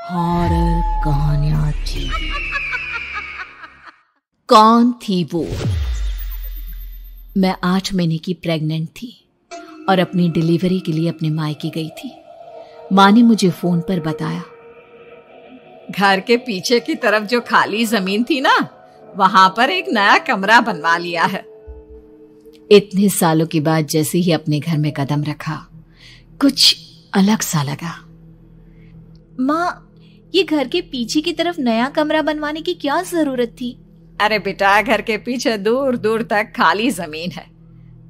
Horror कहानियां थी। कौन थी वो? मैं 8 महीने की प्रेग्नेंट थी और अपनी डिलीवरी के लिए अपने मायके गई थी। माँ ने मुझे फोन पर बताया, घर के पीछे की तरफ जो खाली जमीन थी ना, वहां पर एक नया कमरा बनवा लिया है। इतने सालों के बाद जैसे ही अपने घर में कदम रखा, कुछ अलग सा लगा। माँ, ये घर के पीछे की तरफ नया कमरा बनवाने की क्या जरूरत थी? अरे बेटा, घर के पीछे दूर दूर तक खाली जमीन है।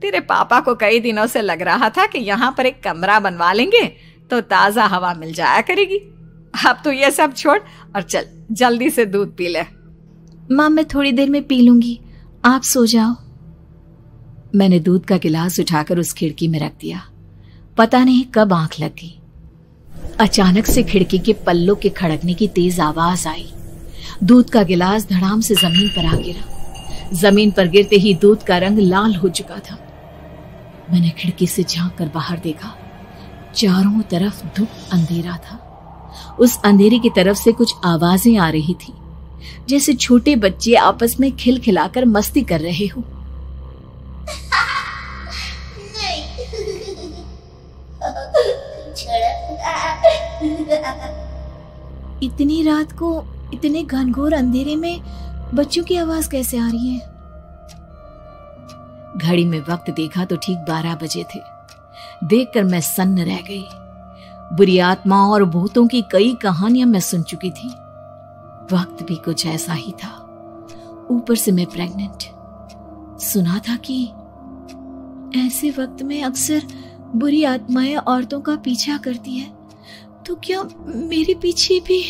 तेरे पापा को कई दिनों से लग रहा था कि यहाँ पर एक कमरा बनवा लेंगे तो ताजा हवा मिल जाया करेगी। अब तो ये सब छोड़ और चल जल्दी से दूध पी ले। माँ, मैं थोड़ी देर में पी लूंगी, आप सो जाओ। मैंने दूध का गिलास उठाकर उस खिड़की में रख दिया। पता नहीं कब आंख लग गई। अचानक से खिड़की के पल्लों के खड़कने की तेज आवाज आई। दूध का गिलास धड़ाम से जमीन पर आ गिरा। जमीन पर गिरते ही दूध का रंग लाल हो चुका था। मैंने खिड़की से झांक कर बाहर देखा। चारों तरफ धुप अंधेरा था। उस अंधेरे की तरफ से कुछ आवाजें आ रही थी, जैसे छोटे बच्चे आपस में खिलखिलाकर मस्ती कर रहे हो। इतनी रात को इतने घनघोर अंधेरे में बच्चों की आवाज कैसे आ रही है? घड़ी में वक्त देखा तो ठीक 12 बजे थे। देखकर मैं सन्न रह गई। बुरी आत्माओं और भूतों की कई कहानियां मैं सुन चुकी थी। वक्त भी कुछ ऐसा ही था। ऊपर से मैं प्रेग्नेंट। सुना था कि ऐसे वक्त में अक्सर बुरी आत्माएं औरतों का पीछा करती है, तो क्या मेरे पीछे भी?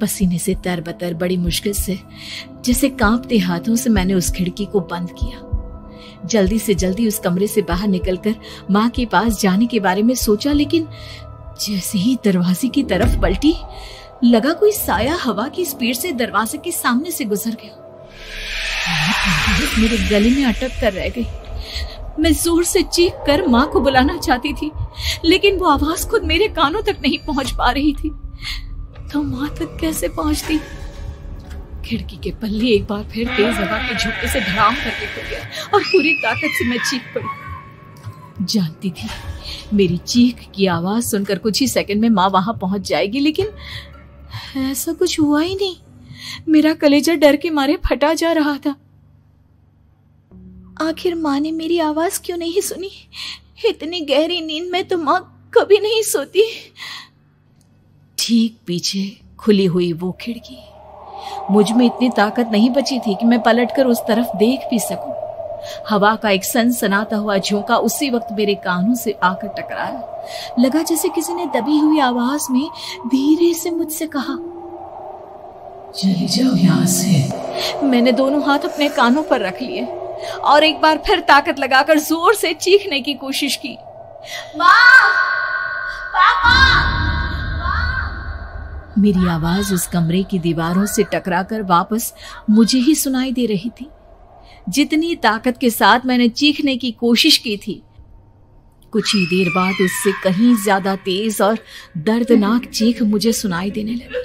पसीने से तरबतर बड़ी मुश्किल से, जैसे कांपते हाथों से मैंने उस खिड़की को बंद किया। जल्दी से जल्दी उस कमरे से बाहर निकलकर माँ के पास जाने के बारे में सोचा, लेकिन जैसे ही दरवाजे की तरफ पलटी, लगा कोई साया हवा की स्पीड से दरवाजे के सामने से गुजर गया। मेरे गले में अटक कर रह गई। मैं जोर से चीख कर माँ को बुलाना चाहती थी, लेकिन वो आवाज खुद मेरे कानों तक नहीं पहुंच पा रही थी। तो माँ तक कैसे पहुंचती? खिड़की के पल्ले एक बार फिर तेज हवा के झोंके से धड़ाम करके खुल गया और पूरी ताकत से मैं चीख पड़ी। जानती थी मेरी चीख की आवाज सुनकर कुछ ही सेकंड में माँ वहां पहुंच जाएगी, लेकिन ऐसा कुछ हुआ ही नहीं। मेरा कलेजा डर के मारे फटा जा रहा था। आखिर माँ ने मेरी आवाज क्यों नहीं सुनी? इतनी गहरी नींद में तो माँ कभी नहीं सोती। ठीक पीछे खुली हुई वो खिड़की। मुझ में इतनी ताकत नहीं बची थी कि मैं पलटकर उस तरफ देख भी सकूं। हवा का एक सनसनाता हुआ झोंका उसी वक्त मेरे कानों से आकर टकराया। लगा जैसे किसी ने दबी हुई आवाज में धीरे से मुझसे कहा, चली जाओ यहाँ से। मैंने दोनों हाथ अपने कानों पर रख लिए और एक बार फिर ताकत लगाकर जोर से चीखने की कोशिश की। माँ! पापा! मेरी आवाज उस कमरे की दीवारों से टकराकर वापस मुझे ही सुनाई दे रही थी। जितनी ताकत के साथ मैंने चीखने की कोशिश की थी, कुछ ही देर बाद उससे कहीं ज्यादा तेज और दर्दनाक चीख मुझे सुनाई देने लगी।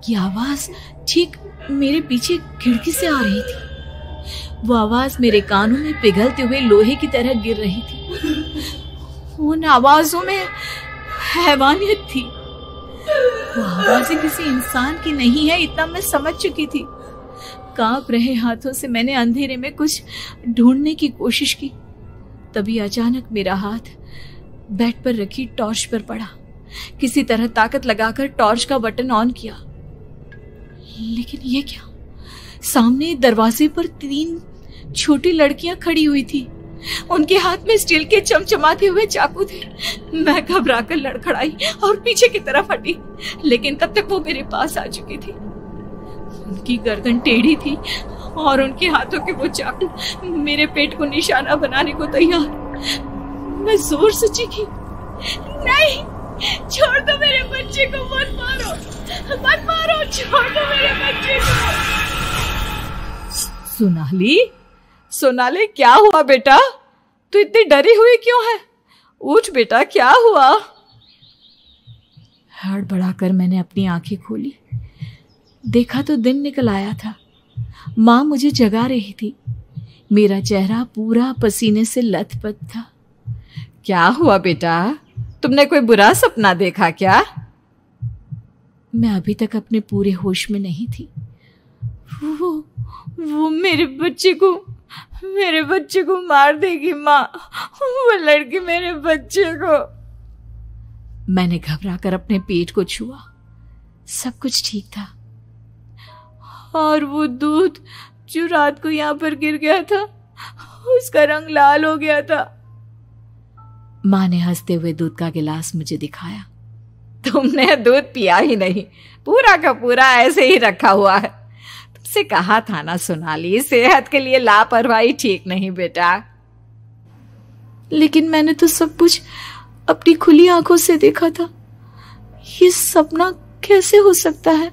ये आवाज ठीक मेरे पीछे खिड़की से आ रही थी। वो आवाज मेरे कानों में पिघलते हुए लोहे की तरह गिर रही थी। उन आवाजों में हैवानियत थी। वो आवाजें किसी इंसान की नहीं है, इतना मैं समझ चुकी थी। कांप रहे हाथों से मैंने अंधेरे में कुछ ढूंढने की कोशिश की। तभी अचानक मेरा हाथ बेड पर रखी टॉर्च पर पड़ा। किसी तरह ताकत लगाकर टॉर्च का बटन ऑन किया, लेकिन ये क्या? सामने दरवाजे पर 3 छोटी लड़कियां खड़ी हुई थी। उनके हाथ में स्टील के चमचमाते हुए चाकू थे। मैं घबराकर लड़खड़ाई और पीछे की तरफ हटी, लेकिन तब तक वो मेरे पास आ चुकी थी। उनकी गर्दन टेढ़ी थी और उनके हाथों के वो चाकू मेरे पेट को निशाना बनाने को तैयार। मैं जोर से चीखी, नहीं, छोड़ दो मेरे बच्चे को, मत मारो, मत मारो, छोड़ दो मेरे बच्चे को। सोनाली, सोनाली, क्या हुआ बेटा? तू इतनी डरी हुई क्यों है? उठ बेटा, क्या हुआ? हड़बड़ाकर मैंने अपनी आंखें खोली। देखा तो दिन निकल आया था। माँ मुझे जगा रही थी। मेरा चेहरा पूरा पसीने से लथपथ था। क्या हुआ बेटा, तुमने कोई बुरा सपना देखा क्या? मैं अभी तक अपने पूरे होश में नहीं थी। वो मेरे बच्चे को मार देगी माँ। वो लड़की मेरे बच्चे को। मैंने घबराकर अपने पेट को छुआ। सब कुछ ठीक था। और वो दूध जो रात को यहाँ पर गिर गया था, उसका रंग लाल हो गया था। माँ ने हंसते हुए दूध का गिलास मुझे दिखाया। तुमने दूध पिया ही नहीं, पूरा का पूरा ऐसे ही रखा हुआ है। तुमसे कहा था ना सोनाली, सेहत के लिए लापरवाही ठीक नहीं बेटा। लेकिन मैंने तो सब कुछ अपनी खुली आंखों से देखा था। ये सपना कैसे हो सकता है?